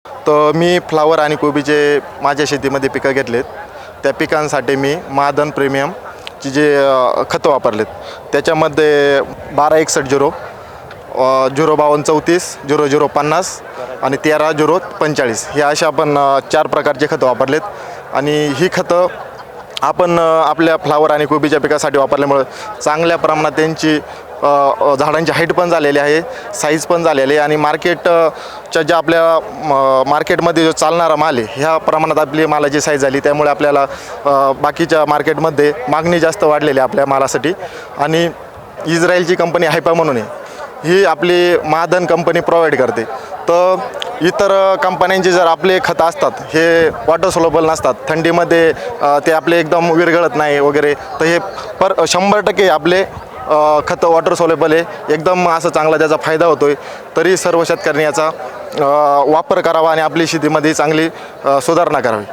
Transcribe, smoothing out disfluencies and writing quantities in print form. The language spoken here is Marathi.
तर मी फ्लावर आणि कोबीचे माझ्या शेतीमध्ये पिकं घेतलेत. त्या पिकांसाठी मी महाधन प्रीमियमची जे खतं वापरलेत त्याच्यामध्ये 1261 05234 0050 आणि 13 045 हे अशा आपण 4 प्रकारचे खतं वापरलेत. आणि ही खतं आपण आपल्या फ्लावर आणि कोबीच्या पिकासाठी वापरल्यामुळं चांगल्या प्रमाणात त्यांची झाडांची हाईट पण झालेली आहे, साईज पण झालेली आहे आणि मार्केटच्या ज्या आपल्या मार्केटमध्ये जो चालणारा माल आहे ह्या प्रमाणात आपली मालाची साईज झाली. त्यामुळे आपल्याला बाकीच्या मार्केटमध्ये मागणी जास्त वाढलेली आहे आपल्या मालासाठी. आणि इस्रायलची कंपनी हायपा म्हणून आहे, ही आपली महाधन कंपनी प्रोव्हाइड करते. तर इतर कंपन्यांचे जर आपले खतं असतात हे वॉटर सोलेबल नसतात, थंडीमध्ये ते आपले एकदम विरघळत नाही वगैरे, तर हे 100% आपले खतं वॉटर सोलेबल आहे, एकदम असं चांगला त्याचा फायदा होतो आहे. तरी सर्व शेतकऱ्यांनी याचा वापर करावा आणि आपली शेतीमध्ये चांगली सुधारणा करावी.